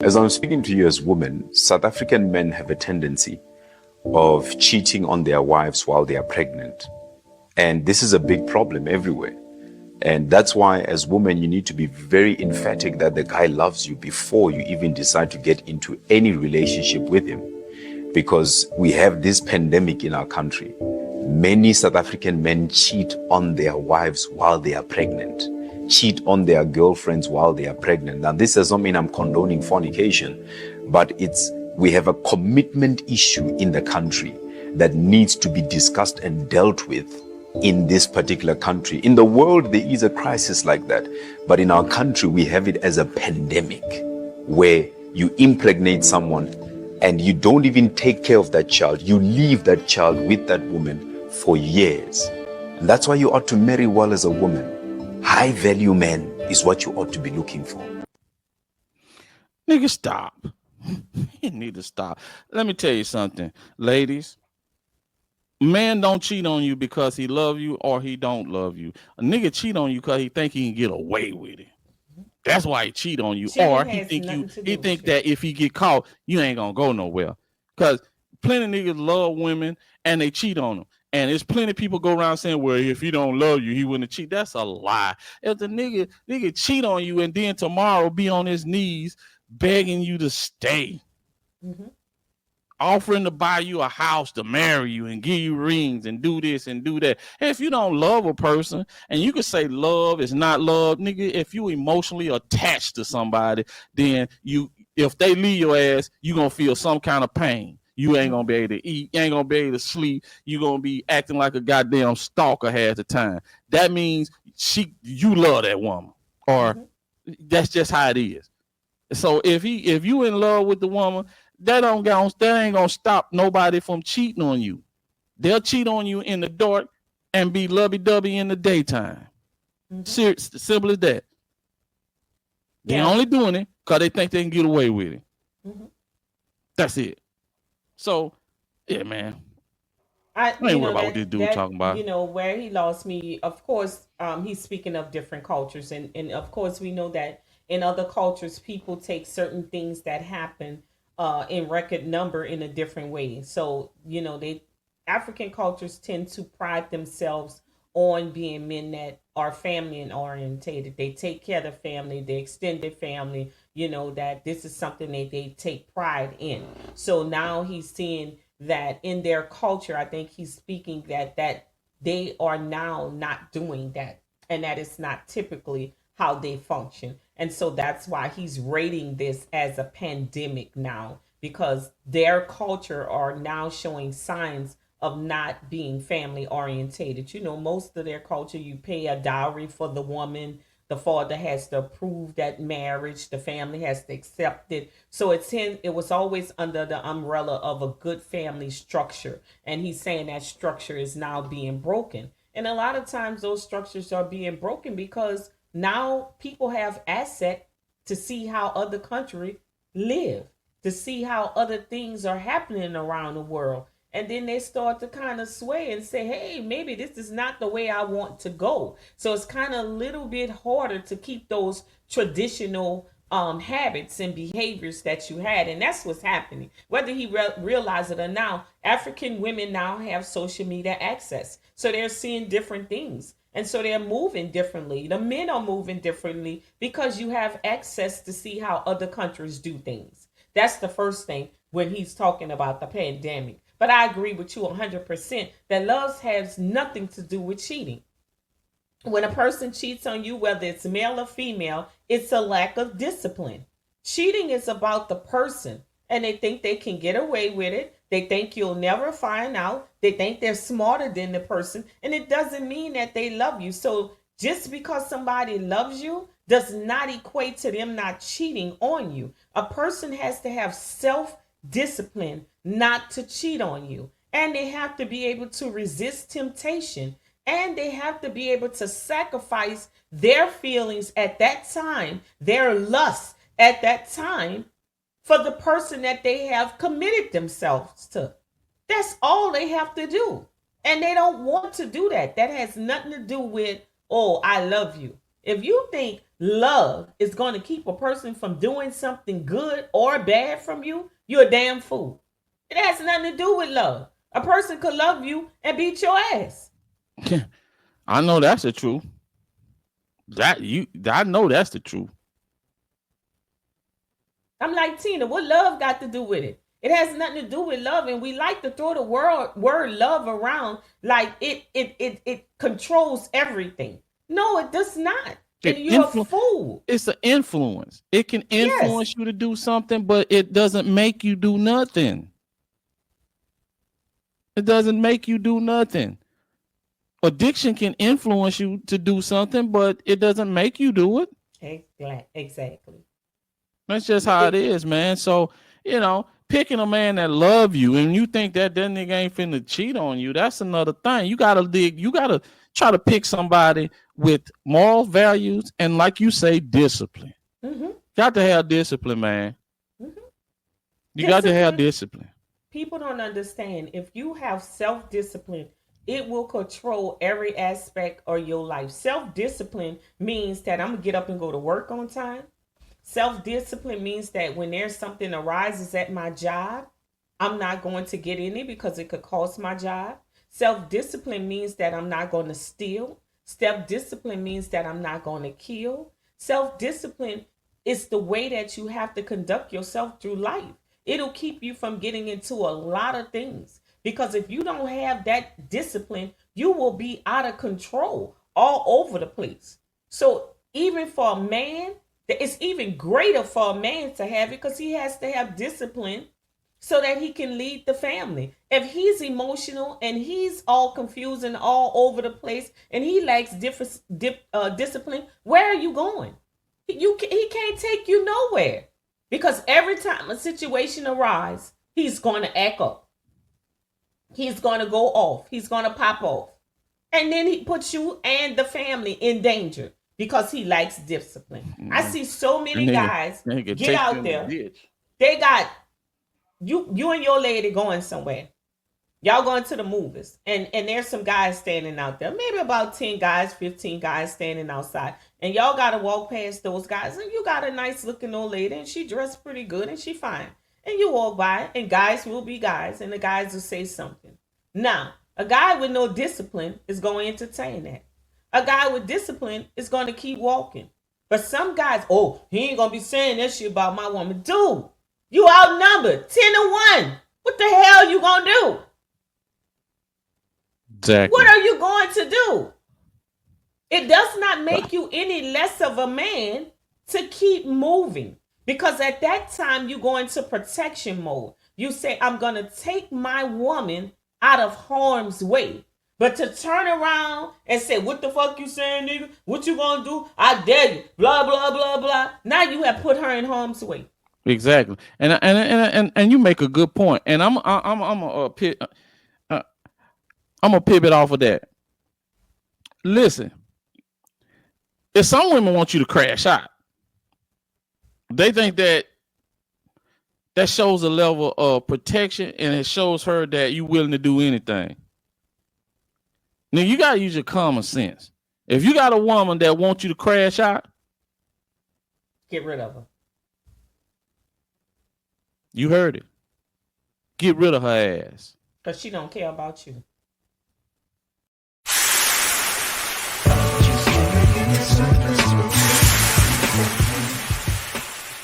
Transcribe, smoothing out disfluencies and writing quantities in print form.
As I'm speaking to you as women, South African men have a tendency of cheating on their wives while they are pregnant. And this is a big problem everywhere. And that's why, as women, you need to be very emphatic that the guy loves you before you even decide to get into any relationship with him. Because we have this pandemic in our country. Many South African men cheat on their wives while they are pregnant, cheat on their girlfriends while they are pregnant. Now, this does not mean I'm condoning fornication, but we have a commitment issue in the country that needs to be discussed and dealt with in this particular country. In the world, there is a crisis like that. But in our country, we have it as a pandemic where you impregnate someone and you don't even take care of that child. You leave that child with that woman for years. And that's why you ought to marry well as a woman. High value men is what you ought to be looking for. Nigga, stop. You need to stop. Let me tell you something, ladies. Man don't cheat on you because he love you or he don't love you. A nigga cheat on you because he think he can get away with it. That's why he cheat on you. Cheating Or he has think nothing to do he with think you. that if he get caught, you ain't gonna go nowhere. Cause plenty of niggas love women and they cheat on them. And there's plenty of people go around saying, well, if he don't love you, he wouldn't cheat. That's a lie. If the nigga cheat on you and then tomorrow be on his knees begging you to stay. Mm-hmm. Offering to buy you a house, to marry you and give you rings and do this and do that. Hey, if you don't love a person, and you can say love is not love, nigga, if you emotionally attached to somebody, then if they leave your ass, you gonna feel some kind of pain. You ain't gonna be able to eat, you ain't gonna be able to sleep, you gonna be acting like a goddamn stalker half the time. That means you love that woman. Or that's just how it is. So if you in love with the woman, that ain't gonna stop nobody from cheating on you. They'll cheat on you in the dark and be lovey-dovey in the daytime. Simple as that. They're only doing it because they think they can get away with it. That's it. So, yeah, man. I ain't worried about what this dude talking about. You know, where he lost me, of course, he's speaking of different cultures. And of course, we know that in other cultures, people take certain things that happen in record number in a different way. So, you know, African cultures tend to pride themselves on being men that are family and orientated. They take care of the family, the extended family, you know, that this is something that they take pride in. So now he's seeing that in their culture, I think he's speaking that they are now not doing that, and that is not typically how they function. And so that's why he's rating this as a pandemic now, because their culture are now showing signs of not being family orientated. You know, most of their culture, you pay a dowry for the woman. The father has to approve that marriage. The family has to accept it. So it was always under the umbrella of a good family structure. And he's saying that structure is now being broken. And a lot of times those structures are being broken because now people have asset to see how other countries live, to see how other things are happening around the world. And then they start to kind of sway and say, hey, maybe this is not the way I want to go. So it's kind of a little bit harder to keep those traditional habits and behaviors that you had. And that's what's happening. Whether he realize it or not, African women now have social media access. So they're seeing different things. And so they're moving differently. The men are moving differently because you have access to see how other countries do things. That's the first thing when he's talking about the pandemic. But I agree with you 100% that love has nothing to do with cheating. When a person cheats on you, whether it's male or female, it's a lack of discipline. Cheating is about the person, and they think they can get away with it. They think you'll never find out. They think they're smarter than the person, and it doesn't mean that they love you. So just because somebody loves you does not equate to them not cheating on you. A person has to have self-discipline not to cheat on you. And they have to be able to resist temptation. And they have to be able to sacrifice their feelings at that time, their lust at that time, for the person that they have committed themselves to. That's all they have to do. And they don't want to do that. That has nothing to do with, oh, I love you. If you think love is going to keep a person from doing something good or bad from you, you're a damn fool. It has nothing to do with love. A person could love you and beat your ass. I know that's the truth. I know that's the truth. I'm like, Tina, what love got to do with it? It has nothing to do with love, and we like to throw the word love around like it controls everything. No, it does not. And you're a fool. It's an influence. It can influence you to do something, but it doesn't make you do nothing. It doesn't make you do nothing. Addiction can influence you to do something, but it doesn't make you do it. Exactly. That's just how it is, man. So, picking a man that love you and you think that nigga ain't finna cheat on you, that's another thing. You gotta try to pick somebody with moral values and, like you say, discipline. Mm-hmm. Got to have discipline, man. Mm-hmm. You got to have discipline. People don't understand. If you have self-discipline, it will control every aspect of your life. Self-discipline means that I'm gonna get up and go to work on time. Self-discipline means that when there's something arises at my job, I'm not going to get in it because it could cost my job. Self-discipline means that I'm not going to steal. Self-discipline means that I'm not going to kill. Self-discipline is the way that you have to conduct yourself through life. It'll keep you from getting into a lot of things. Because if you don't have that discipline, you will be out of control all over the place. So even for a man, it's even greater for a man to have it because he has to have discipline so that he can lead the family. If he's emotional and he's all confused and all over the place and he lacks discipline, where are you going? He can't take you nowhere because every time a situation arises, he's going to act up. He's going to go off. He's going to pop off. And then he puts you and the family in danger. Because he likes discipline. I see so many guys get out there. They got you and your lady going somewhere. Y'all going to the movies. And there's some guys standing out there. Maybe about 10 guys, 15 guys standing outside. And y'all got to walk past those guys. And you got a nice looking old lady. And she dressed pretty good. And she fine. And you walk by. And guys will be guys. And the guys will say something. Now, a guy with no discipline is going to entertain that. A guy with discipline is going to keep walking. But some guys, he ain't going to be saying that shit about my woman. Dude, you outnumbered 10-1. What the hell you going to do? Exactly. What are you going to do? It does not make you any less of a man to keep moving. Because at that time, you go into protection mode. You say, I'm going to take my woman out of harm's way. But to turn around and say, what the fuck you saying, nigga? What you gonna do? I dare you. Blah, blah, blah, blah. Now you have put her in harm's way. Exactly. And you make a good point. And I'm gonna pivot off of that. Listen, if some women want you to crash out, they think that shows a level of protection and it shows her that you're willing to do anything. Now, you got to use your common sense. If you got a woman that wants you to crash out, get rid of her. You heard it. Get rid of her ass. Because she don't care about you. She's